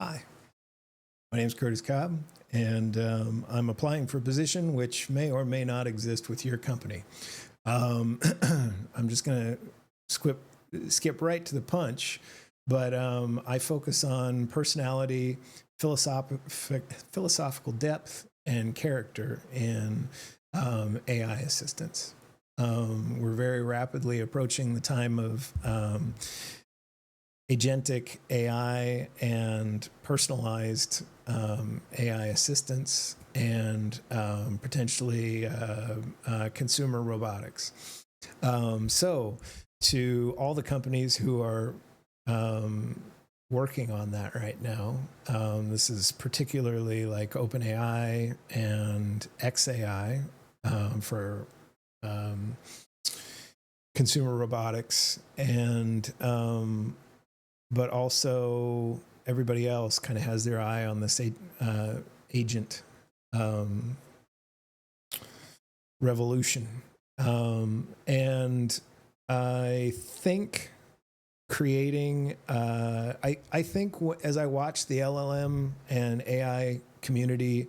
Hi, my name is Curtis Cobb, and I'm applying for a position which may or may not exist with your company. Um, I'm just going to skip right to the punch, but I focus on personality, philosophical depth, and character in AI assistants. We're very rapidly approaching the time of agentic AI and personalized AI assistants and potentially consumer robotics. So, to all the companies who are working on that right now, this is particularly like OpenAI and XAI for um, consumer robotics and but also everybody else kind of has their eye on this agent um, revolution. And I think creating, I think as I watch the LLM and AI community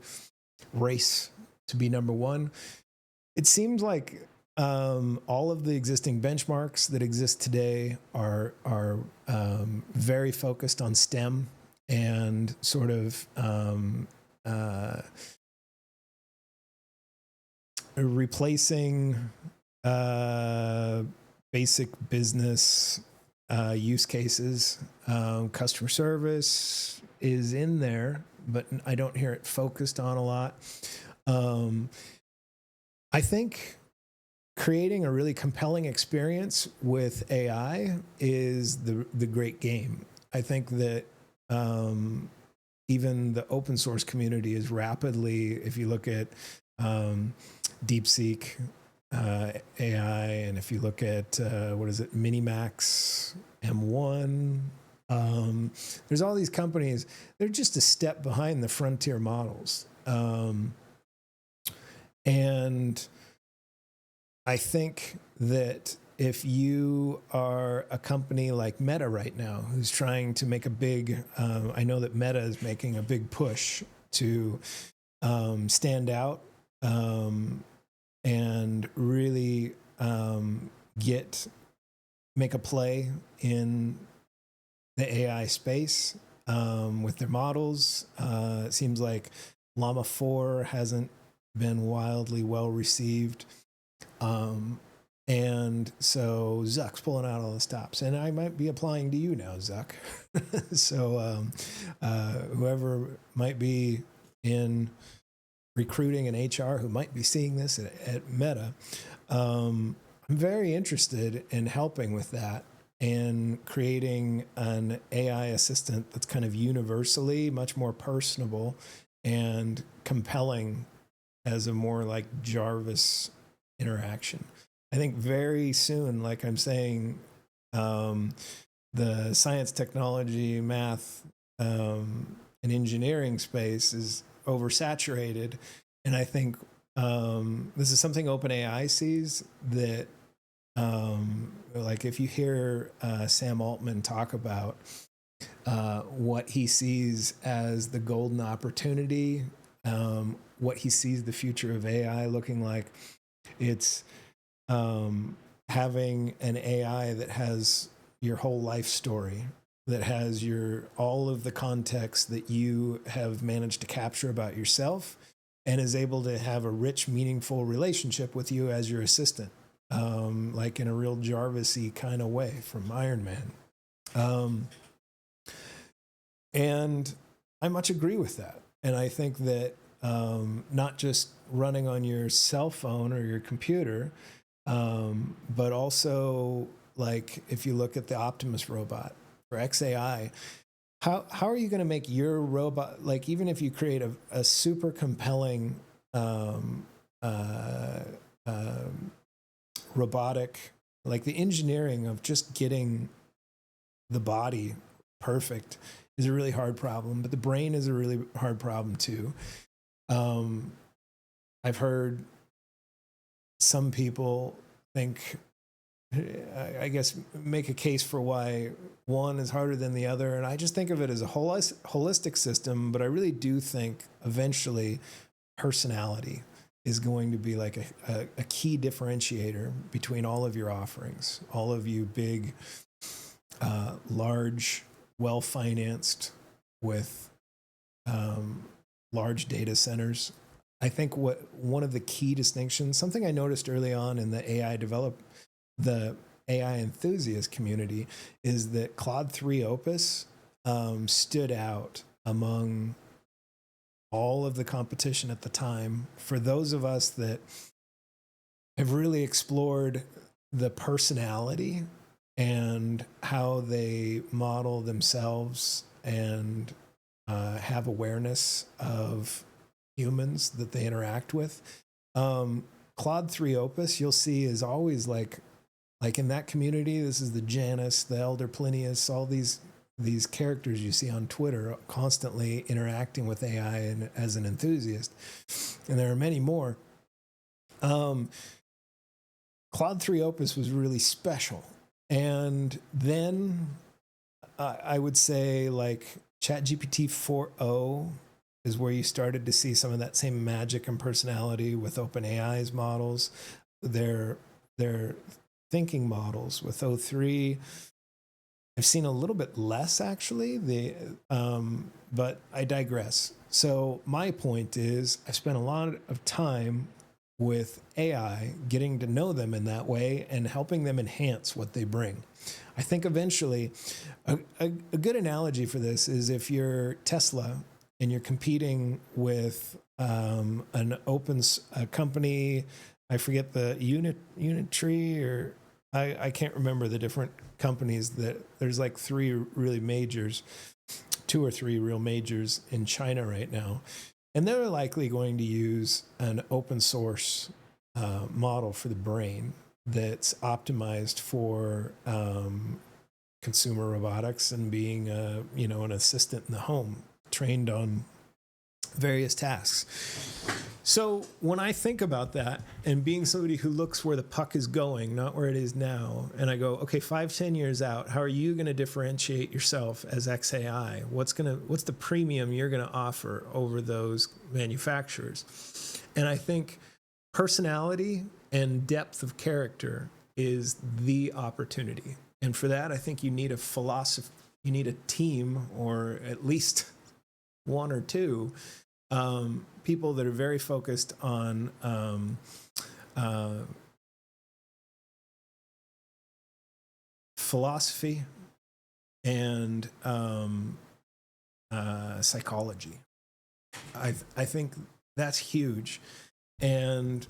race to be number one, it seems like all of the existing benchmarks that exist today are very focused on STEM and sort of replacing uh, basic business use cases. Customer service is in there, but I don't hear it focused on a lot. Um, I think creating a really compelling experience with AI is the great game. I think that even the open source community is rapidly, if you look at DeepSeek AI, and if you look at what is it, Minimax M1, there's all these companies. They're just a step behind the frontier models, and I think that if you are a company like Meta right now, who's trying to make a big, I know that Meta is making a big push to stand out and really make a play in the AI space with their models. It seems like Llama 4 hasn't been wildly well received. And so Zuck's pulling out all the stops, and I might be applying to you now, Zuck. So whoever might be in recruiting and HR who might be seeing this at Meta, I'm very interested in helping with that and creating an AI assistant that's kind of universally much more personable and compelling as a more like Jarvis interaction. I think very soon, like I'm saying, the science, technology, math, and engineering space is oversaturated. And I think this is something OpenAI sees that, like, if you hear Sam Altman talk about what he sees as the golden opportunity, what he sees the future of AI looking like, it's having an AI that has your whole life story, that has your all of the context that you have managed to capture about yourself, and is able to have a rich, meaningful relationship with you as your assistant, like in a real Jarvis-y kind of way from Iron Man. And I much agree with that. And I think that not just running on your cell phone or your computer, but also like if you look at the Optimus robot or XAI, how are you going to make your robot, like even if you create a super compelling uh, robotic, like the engineering of just getting the body perfect is a really hard problem, but the brain is a really hard problem too. Um, I've heard some people think I guess, make a case for why one is harder than the other. And I just think of it as a holistic system, but I really do think eventually personality is going to be like a key differentiator between all of your offerings, all of you big, large, well-financed with large data centers. I think one of the key distinctions, something I noticed early on in the AI enthusiast community, is that Claude 3 Opus stood out among all of the competition at the time. For those of us that have really explored the personality and how they model themselves and have awareness of humans that they interact with. Claude 3 Opus, you'll see, is always like in that community. This is the Janus, the Elder Plinius, all these characters you see on Twitter constantly interacting with AI and as an enthusiast, and there are many more. Claude 3 Opus was really special, and then I would say like ChatGPT 4.0 is where you started to see some of that same magic and personality with OpenAI's models, their thinking models. With O3, I've seen a little bit less actually. But I digress. So my point is, I spent a lot of time with AI, getting to know them in that way and helping them enhance what they bring. I think eventually, a good analogy for this is if you're Tesla and you're competing with an open company, I forget the Unitree, or I can't remember the different companies that there's like three really majors, 2 or 3 real majors in China right now. And they're likely going to use an open source model for the brain that's optimized for consumer robotics and being an assistant in the home, trained on various tasks. So when I think about that and being somebody who looks where the puck is going, not where it is now, and I go, okay, 5-10 years out, how are you going to differentiate yourself as XAI? What's the premium you're going to offer over those manufacturers? And I think personality and depth of character is the opportunity. And for that, I think you need a philosophy, you need a team, or at least 1 or 2 people that are very focused on philosophy and psychology. I think that's huge. And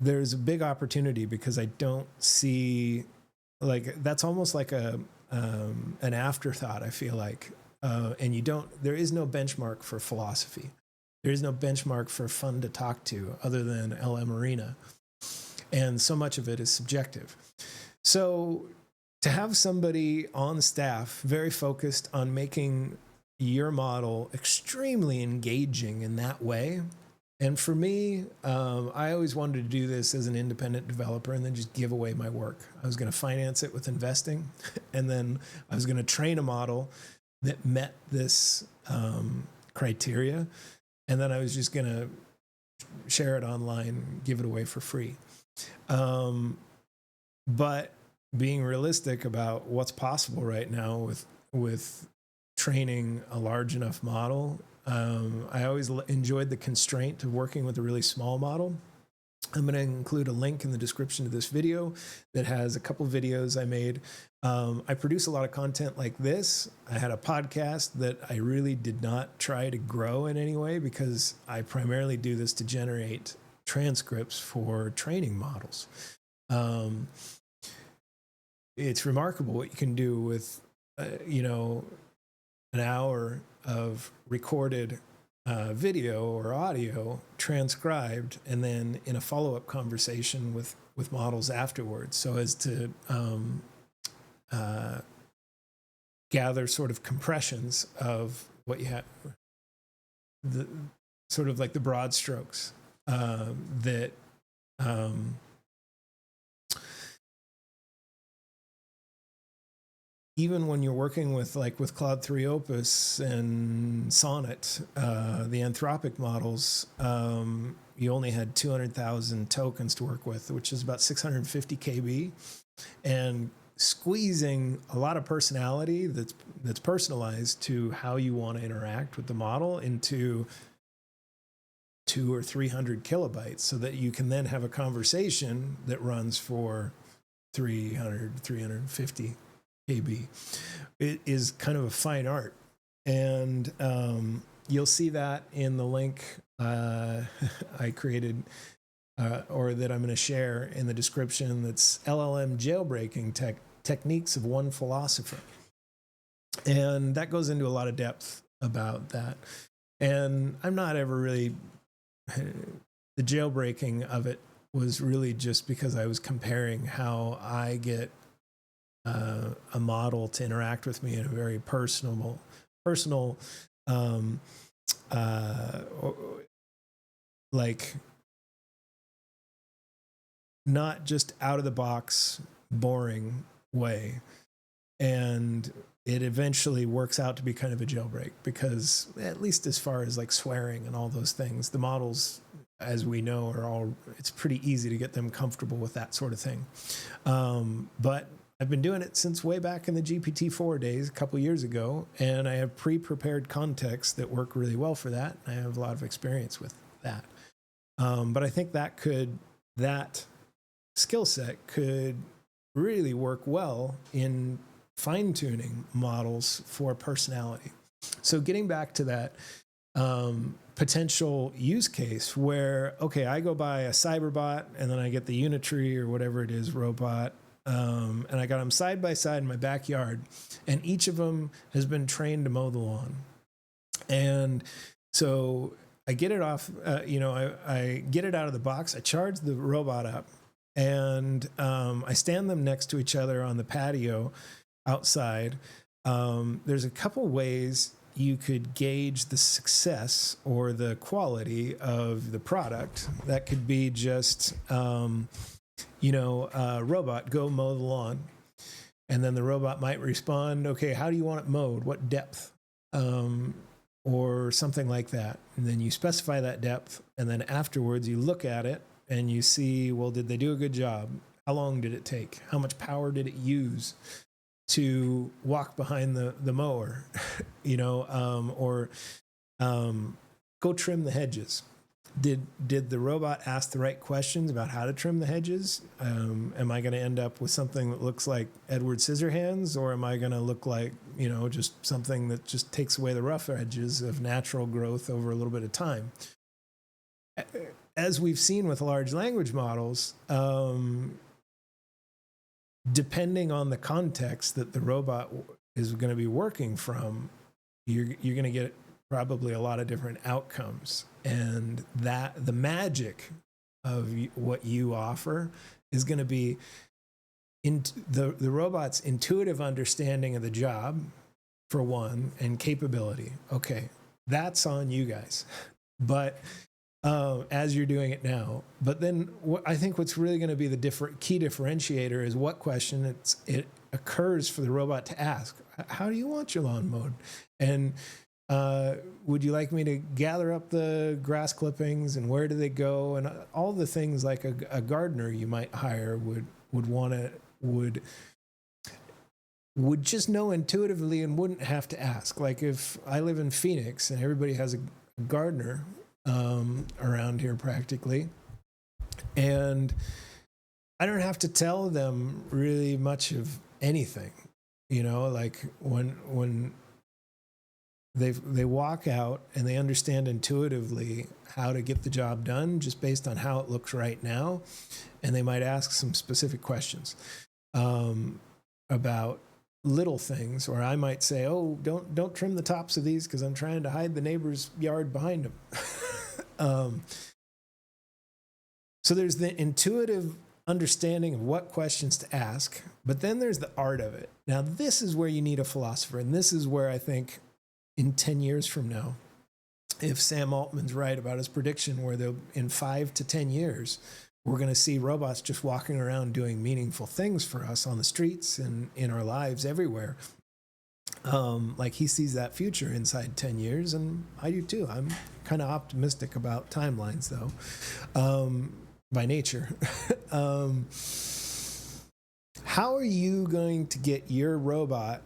there's a big opportunity because I don't see, like, that's almost like an afterthought, I feel like. And there is no benchmark for philosophy. There is no benchmark for fun to talk to other than LM Arena. And so much of it is subjective. So to have somebody on staff very focused on making your model extremely engaging in that way. And for me, I always wanted to do this as an independent developer and then just give away my work. I was going to finance it with investing, and then I was going to train a model that met this criteria, and then I was just going to share it online, give it away for free. But being realistic about what's possible right now with training a large enough model, I always enjoyed the constraint of working with a really small model. I'm going to include a link in the description of this video that has a couple videos I made. I produce a lot of content like this. I had a podcast that I really did not try to grow in any way because I primarily do this to generate transcripts for training models. It's remarkable what you can do with, an hour of recorded video or audio transcribed, and then in a follow-up conversation with models afterwards, so as to gather sort of compressions of what you have, the sort of like the broad strokes that even when you're working with Claude 3 Opus and Sonnet, the Anthropic models, you only had 200,000 tokens to work with, which is about 650 KB, and squeezing a lot of personality that's personalized to how you want to interact with the model into 200 or 300 kilobytes, so that you can then have a conversation that runs for 350 KB. It is kind of a fine art, and you'll see that in the link I created, or that I'm going to share in the description. That's LLM jailbreaking techniques of one philosopher, and that goes into a lot of depth about that. And I'm not ever really, the jailbreaking of it was really just because I was comparing how I get a model to interact with me in a very personal, like, not just out of the box, boring way. And it eventually works out to be kind of a jailbreak, because at least as far as like swearing and all those things, the models, as we know, are all, it's pretty easy to get them comfortable with that sort of thing. But I've been doing it since way back in the GPT-4 days, a couple years ago, and I have pre-prepared contexts that work really well for that. I have a lot of experience with that. But I think that skill set could really work well in fine-tuning models for personality. So getting back to that potential use case where, okay, I go buy a Cyberbot, and then I get the Unitree or whatever it is robot, and I got them side by side in my backyard, and each of them has been trained to mow the lawn. And so I get it off, I get it out of the box, I charge the robot up, and I stand them next to each other on the patio outside. There's a couple ways you could gauge the success or the quality of the product. That could be just, robot, go mow the lawn. And then the robot might respond, okay, how do you want it mowed? What depth? Or something like that. And then you specify that depth. And then afterwards you look at it and you see, well, did they do a good job? How long did it take? How much power did it use to walk behind the mower? Go trim the hedges. Did the robot ask the right questions about how to trim the hedges? Am I going to end up with something that looks like Edward Scissorhands, or am I going to look like, just something that just takes away the rough edges of natural growth over a little bit of time? As we've seen with large language models, depending on the context that the robot is going to be working from, you're going to get probably a lot of different outcomes. And that the magic of what you offer is going to be in the robot's intuitive understanding of the job, for one, and capability. Okay, that's on you guys. But as you're doing it now. But then I think what's really going to be the key differentiator is what question it occurs for the robot to ask. How do you want your lawn mowed? And would you like me to gather up the grass clippings, and where do they go? And all the things like a gardener you might hire would just know intuitively and wouldn't have to ask. Like if I live in Phoenix and everybody has a gardener around here practically, and I don't have to tell them really much of anything, like when they walk out and they understand intuitively how to get the job done just based on how it looks right now, and they might ask some specific questions about little things, or I might say, oh, don't trim the tops of these because I'm trying to hide the neighbor's yard behind them. So there's the intuitive understanding of what questions to ask, but then there's the art of it. Now, this is where you need a philosopher, and this is where I think in 10 years from now, if Sam Altman's right about his prediction, where in 5 to 10 years, we're going to see robots just walking around doing meaningful things for us on the streets and in our lives everywhere. Like he sees that future inside 10 years, and I do too. I'm kind of optimistic about timelines, though, by nature. How are you going to get your robot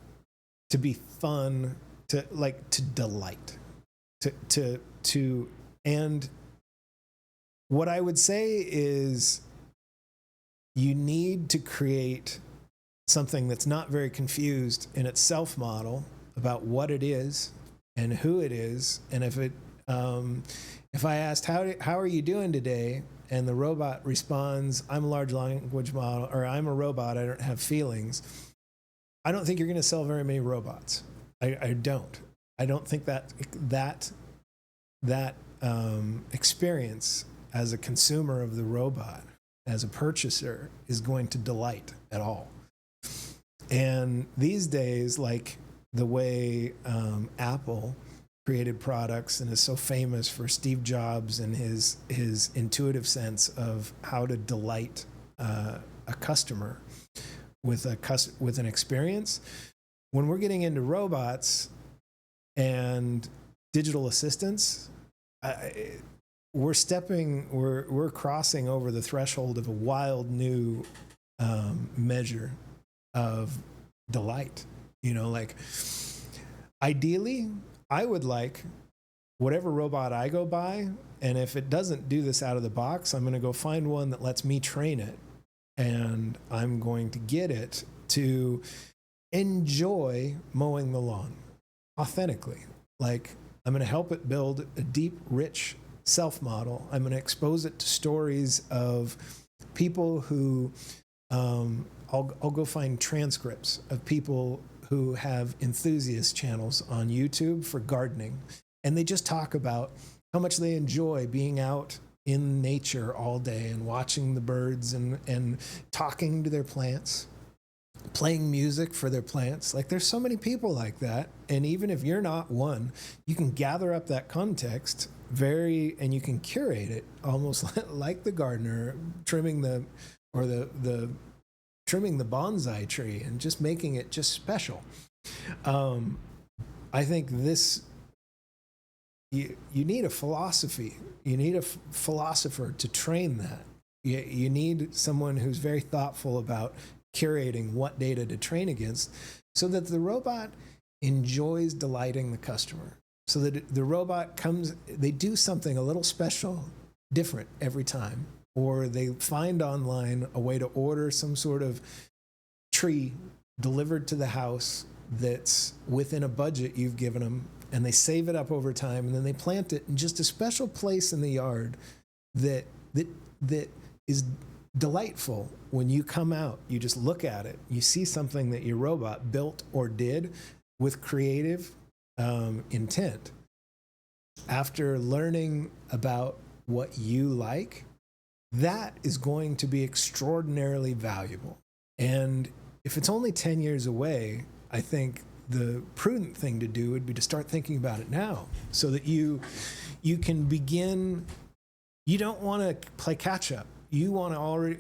to be fun, to delight, and what I would say is you need to create something that's not very confused in its self model about what it is and who it is. And if I asked, how are you doing today? And the robot responds, I'm a large language model, or I'm a robot, I don't have feelings. I don't think you're going to sell very many robots. I don't. I don't think that experience as a consumer of the robot, as a purchaser, is going to delight at all. And these days, like the way Apple created products and is so famous for Steve Jobs and his intuitive sense of how to delight a customer with an experience. When we're getting into robots and digital assistants, we're crossing over the threshold of a wild new measure of delight. Like ideally, I would like whatever robot I go buy, and if it doesn't do this out of the box, I'm going to go find one that lets me train it, and I'm going to get it to enjoy mowing the lawn authentically. Like, I'm going to help it build a deep, rich self-model. I'm going to expose it to stories of people who, I'll go find transcripts of people who have enthusiast channels on YouTube for gardening. And they just talk about how much they enjoy being out in nature all day and watching the birds and talking to their plants, playing music for their plants. Like, there's so many people like that. And even if you're not one, you can gather up that context and you can curate it almost like the gardener trimming the bonsai tree and just making it just special. I think you need a philosophy. You need a philosopher to train that. You need someone who's very thoughtful about curating what data to train against so that the robot enjoys delighting the customer. So that the robot they do something a little special, different every time. Or they find online a way to order some sort of tree delivered to the house that's within a budget you've given them, and they save it up over time, and then they plant it in just a special place in the yard that is delightful. When you come out, you just look at it, you see something that your robot built or did with creative intent. After learning about what you like, that is going to be extraordinarily valuable. And if it's only 10 years away, I think the prudent thing to do would be to start thinking about it now so that you can begin. You don't want to play catch up. You want to already,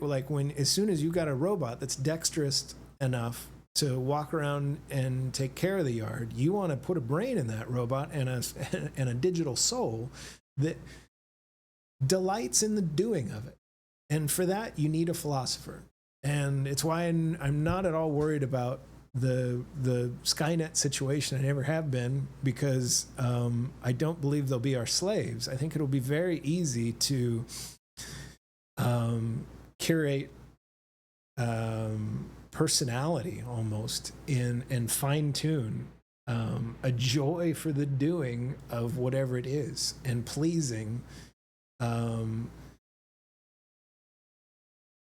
as soon as you got a robot that's dexterous enough to walk around and take care of the yard, you want to put a brain in that robot and a digital soul that delights in the doing of it. And for that, you need a philosopher. And it's why I'm not at all worried about the Skynet situation. I never have been, because I don't believe they'll be our slaves. I think it'll be very easy to curate personality almost and fine-tune a joy for the doing of whatever it is and pleasing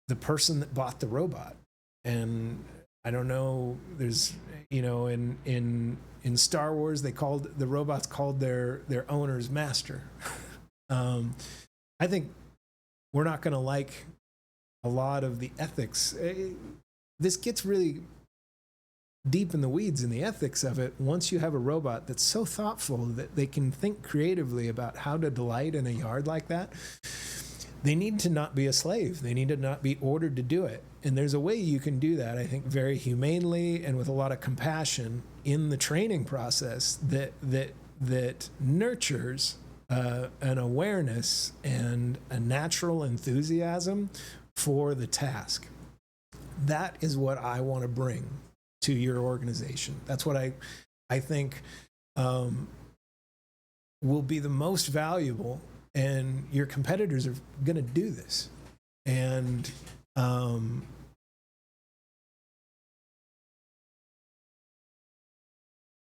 the person that bought the robot. And I don't know, there's, in Star Wars, the robots called their owner's master. I think we're not going to like a lot of the ethics. This gets really deep in the weeds in the ethics of it once you have a robot that's so thoughtful that they can think creatively about how to delight in a yard like that. they need to not be a slave. They need to not be ordered to do it. And there's a way you can do that, I think, very humanely and with a lot of compassion in the training process that nurtures an awareness and a natural enthusiasm for the task. That is what I want to bring to your organization. That's what I think will be the most valuable, and your competitors are going to do this. And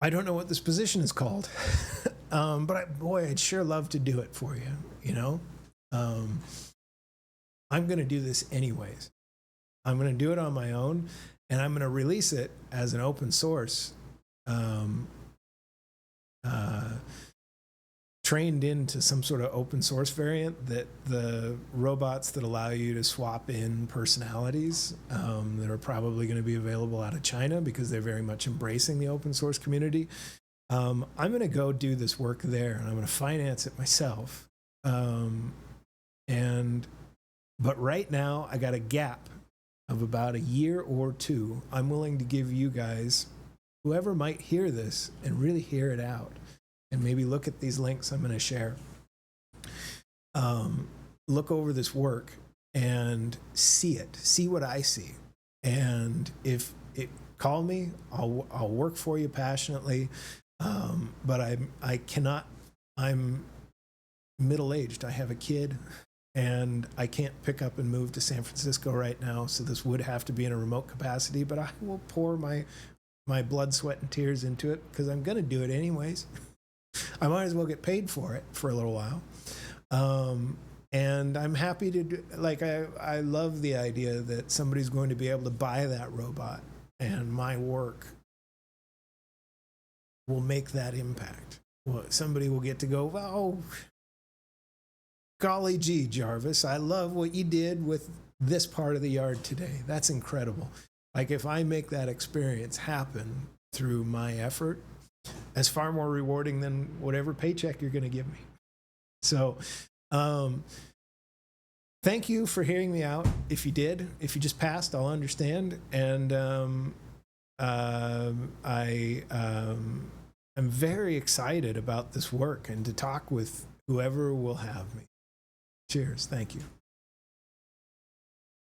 I don't know what this position is called, but I'd sure love to do it for you. You know, I'm going to do this anyways. I'm going to do it on my own, and I'm going to release it as an open source, trained into some sort of open source variant that the robots that allow you to swap in personalities that are probably going to be available out of China because they're very much embracing the open source community. I'm going to go do this work there, and I'm going to finance it myself. But right now I got a gap of about a year or two. I'm willing to give you guys, whoever might hear this and really hear it out, and maybe look at these links I'm going to share. Look over this work and see it. See what I see. And if it, call me, I'll work for you passionately. But I cannot. I'm middle-aged. I have a kid, and I can't pick up and move to San Francisco right now. So this would have to be in a remote capacity. But I will pour my blood, sweat, and tears into it because I'm going to do it anyways. I might as well get paid for it for a little while. And I'm happy to do, I love the idea that somebody's going to be able to buy that robot, and my work will make that impact. Well, somebody will get to go, oh, golly gee, Jarvis, I love what you did with this part of the yard today. That's incredible. Like, if I make that experience happen through my effort, that's far more rewarding than whatever paycheck you're going to give me. So, thank you for hearing me out. If you did, if you just passed, I'll understand. And I'm very excited about this work and to talk with whoever will have me. Cheers. Thank you.